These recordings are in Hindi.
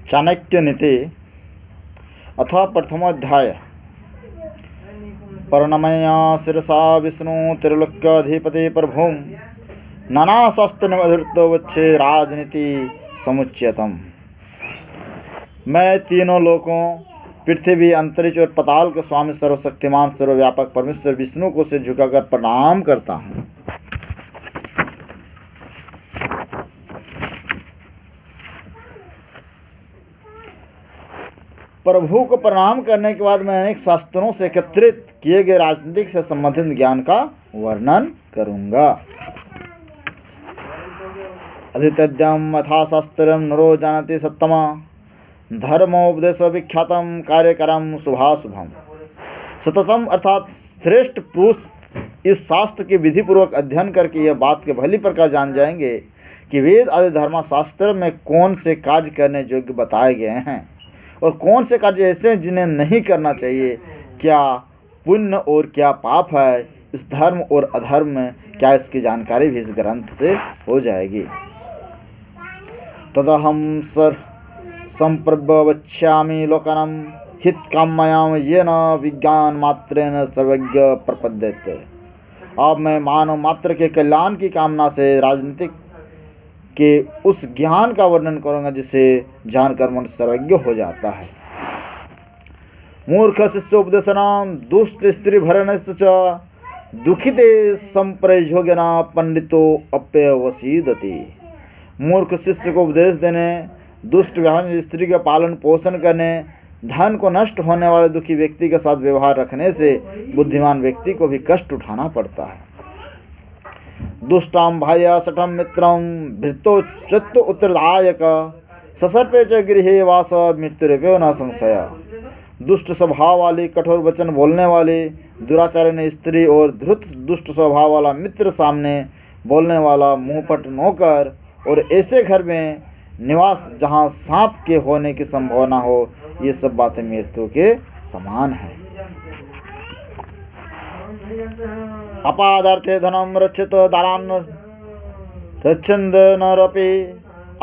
चाणक्य नीति अथवा प्रथमोध्याय। पर्णमया शिरसा विष्णु त्रिलोक्याधिपति प्रभुं नानाशास्त्रनिमधुरत्ववच्छे राजनीति समुच्यतम। मैं तीनों लोकों पृथ्वी, अंतरिक्ष और पाताल के स्वामी सर्वशक्तिमान सर्वव्यापक परमेश्वर विष्णु को सिर झुकाकर प्रणाम करता हूँ। प्रभु को प्रणाम करने के बाद मैं अनेक शास्त्रों से एकत्रित किए गए राजनीतिक से संबंधित ज्ञान का वर्णन करूंगा। अधितद्यम अथा शास्त्रम नरो जानति सत्तमा धर्मोपदेश विख्यातम कार्यकरम शुभाशुभम। सततम अर्थात श्रेष्ठ पुरुष इस शास्त्र के विधि पूर्वक अध्ययन करके यह बात के भली प्रकार जान जाएंगे कि वेद आदि धर्मशास्त्र में कौन से कार्य करने योग्य बताए गए हैं और कौन से कार्य ऐसे हैं जिन्हें नहीं करना चाहिए, क्या पुण्य और क्या पाप है, इस धर्म और अधर्म में क्या, इसकी जानकारी भी इस ग्रंथ से हो जाएगी। तदहम संप्रवक्ष्यामि लोकनम हितकाम्ययां येन विज्ञान मात्रेण सर्वज्ञ प्रपद्यते। अब मैं मानव मात्र के कल्याण की कामना से राजनीतिक के उस ज्ञान का वर्णन करूंगा जिसे जानकर मनुष्य सर्वज्ञ हो जाता है। मूर्ख शिष्योपदेशनां दुष्ट स्त्री भरणस्य च दुखिते संप्रयोगेन पंडितो अप्यवसीदति। मूर्ख शिष्य को उपदेश देने, दुष्ट व्यवहार स्त्री का पालन पोषण करने, धन को नष्ट होने वाले दुखी व्यक्ति के साथ व्यवहार रखने से बुद्धिमान व्यक्ति को भी कष्ट उठाना पड़ता है। दुष्टाम भाया सठम मित्रम भृतो चत्व उत्तरदायक ससर्पे च गृहे वास मृत्युरेव न संशय। दुष्ट स्वभाव वाली, कठोर वचन बोलने वाली, दुराचारी स्त्री और धृत दुष्ट स्वभाव वाला मित्र, सामने बोलने वाला मुंहपट नौकर और ऐसे घर में निवास जहाँ सांप के होने की संभावना हो, ये सब बातें मृत्यु के समान है। अपादार्थे धनम रक्षित दारान रक्षन्द नरपि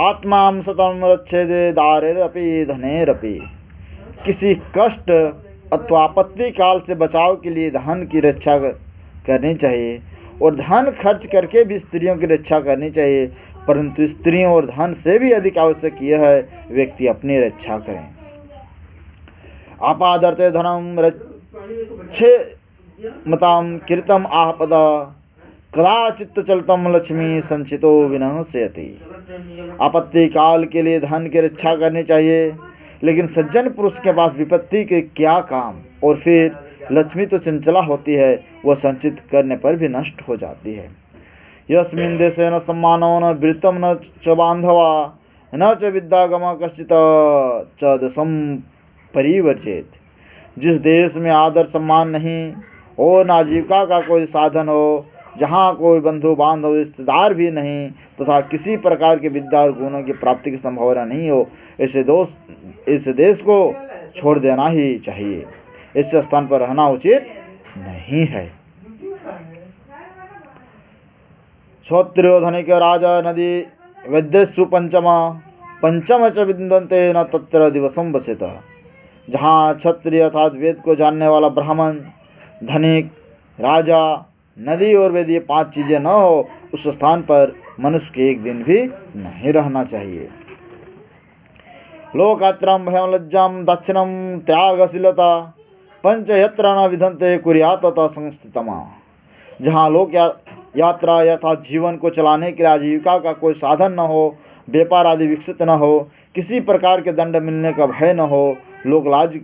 आत्मां सतम रक्षेदे दारेरपि धनेरपि। किसी कष्ट अथवा आपत्ति काल से बचाव के लिए धन की रक्षा करनी चाहिए और धन खर्च करके भी स्त्रियों की रक्षा करनी चाहिए, परंतु स्त्रियों और धन से भी अधिक आवश्यक यह है व्यक्ति अपनी रक्षा करें। आपादर्थे धनम रक्षे मताम कीर्तम आहपद कदाचित् चलतम लक्ष्मी संचितो विनश्यति। आपत्ति काल के लिए धन की रक्षा करनी चाहिए, लेकिन सज्जन पुरुष के पास विपत्ति के क्या काम, और फिर लक्ष्मी तो चंचला होती है, वह संचित करने पर भी नष्ट हो जाती है। यस्मिन् देशे न सम्मानो न वृत्तम न च बांधवा न च विद्यागम कश्चित च दशम परिवर्जेत। जिस देश में आदर सम्मान नहीं और न आजीविका का कोई साधन हो, जहाँ कोई बंधु बांधव रिश्तेदार भी नहीं तथा किसी प्रकार के विद्या और गुणों की प्राप्ति की संभावना नहीं हो, ऐसे देश को छोड़ देना ही चाहिए। ऐसे स्थान पर रहना उचित नहीं है। क्षत्रियो धनिक राजा नदी वैद्यसु पंचम च विद्यन्ते न तत्र दिवसम वसेत। जहाँ क्षत्रिय अर्थात वेद को जानने वाला ब्राह्मण, धनिक, राजा, नदी और वेद, ये 5 चीजें न हो, उस स्थान पर मनुष्य के एक दिन भी नहीं रहना चाहिए। लोकात्रम भयम लज्जाम दक्षिणम त्यागशीलता पंच यत्र न विधन्ते कुर्यात् तथा संस्थितमा। जहाँ लोक यात्रा अर्थात जीवन को चलाने के लिए आजीविका का कोई साधन न हो, व्यापार आदि विकसित न हो, किसी प्रकार के दंड मिलने का भय न हो, लोकलाज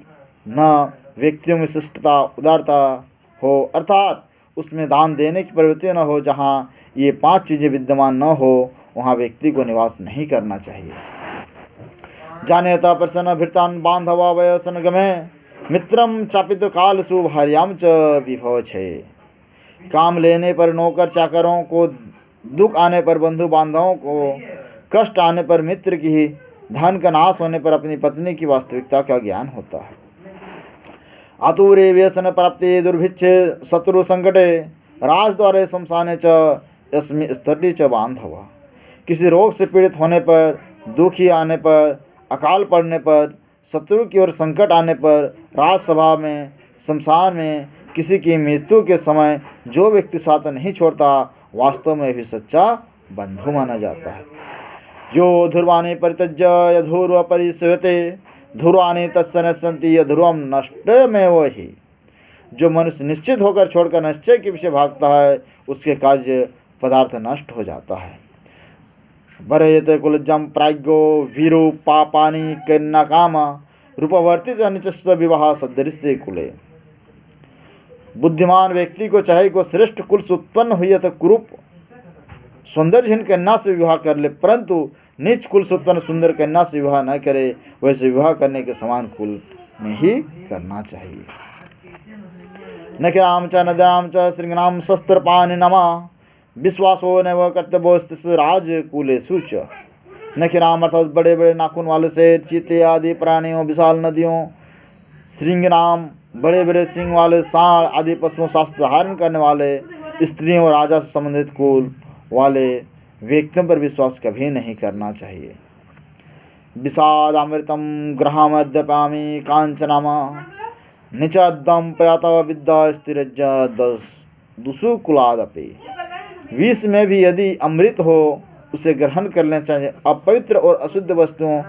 न, व्यक्तियों में शिष्टता उदारता हो अर्थात उसमें दान देने की प्रवृत्ति न हो, जहाँ ये 5 चीज़ें विद्यमान न हो, वहाँ व्यक्ति को निवास नहीं करना चाहिए। जानेता प्रसन्न भृतान बांधवा वयसन गमे मित्रम चापित कालसु भार्याम च विभव छे। काम लेने पर नौकर चाकरों को, दुख आने पर बंधु बांधवों को, कष्ट आने पर मित्र की, धन का नाश होने पर अपनी पत्नी की वास्तविकता का ज्ञान होता है। आतुरे व्यसन प्राप्ति दुर्भिक्षे शत्रु संकटे राजद्वारे शमशाने च यस्मि स्तटी च बांधवा। किसी रोग से पीड़ित होने पर दुखी आने पर, अकाल पड़ने पर, शत्रु की ओर संकट आने पर, राजसभा में, शमशान में, किसी की मृत्यु के समय जो व्यक्ति साथ नहीं छोड़ता वास्तव में भी सच्चा बंधु माना जाता है। यो ध्रुवाणी परित्यज्य यधुर्व परिसेवते ध्रुवाणी तत्सनस्सन्ति यध्रुवम नष्टमेव हि। जो मनुष्य निश्चित होकर छोड़कर निश्चय के पीछे भागता है उसके कार्य पदार्थ नष्ट हो जाता है। भरयते कुलजम प्राज्ञो वीरो पापानि कन्ना काम रूपवर्तित अनिचस्य विवाह सदृश्य कुले। बुद्धिमान व्यक्ति को चाहे को श्रेष्ठ कुल से उत्पन्न हुई तो कुरूप सौंदर्यहीन कन्या से विवाह कर ले, परंतु नीच कुल से उत्पन्न सुंदर कन्या से विवाह न करे। वैसे विवाह करने के समान कुल में ही करना चाहिए। नखिराम च नद्याम च श्रृंगनाम शस्त्रपाणि नमा विश्वासो नैव कर्तव्योस्ति राजकुलेषु च। नखिराम अर्थात बड़े बड़े नाखून वाले से, चीते आदि प्राणियों, विशाल नदियों, श्रृंगनाम बड़े बड़े सिंह वाले, सांड आदि पशुओं, शास्त्र धारण करने वाले, स्त्रियों और राजा से संबंधित कुल वाले व्यक्तियों पर विश्वास कभी नहीं करना चाहिए। विषादामृतम ग्रहामद्यपामि कांचनामा निचदम पयाता विद्या स्थिरज्ज दुसु कुलादपि। विष में भी यदि अमृत हो उसे ग्रहण कर लेना चाहिए। अपवित्र और अशुद्ध वस्तुओं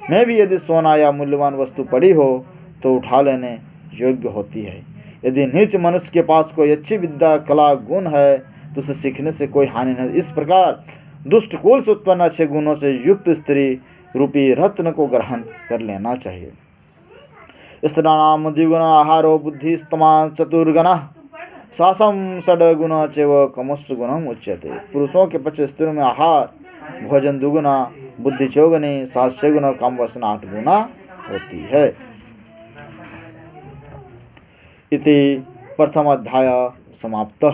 में भी यदि सोना या मूल्यवान वस्तु पड़ी हो तो उठा लेने योग्य होती है। यदि नीच मनुष्य के पास कोई अच्छी विद्या, कला, गुण है तो उसे सीखने से कोई हानि नहीं। इस प्रकार दुष्ट कुल से उत्पन्न अच्छे गुणों से युक्त स्त्री रूपी रत्न को ग्रहण कर लेना चाहिए। स्त्रीणाम द्विगुण आहारो बुद्धिस्तमा चतुर्गुण सासम षड्गुण चैव कमुष्ट गुणम उच्यते। पुरुषों के 5 स्त्रियों में आहार भोजन 2 गुना, बुद्धि 4 गुनी, सास 6 गुना, काम वासना 8 गुना होती है। इति प्रथम अध्याय समाप्त।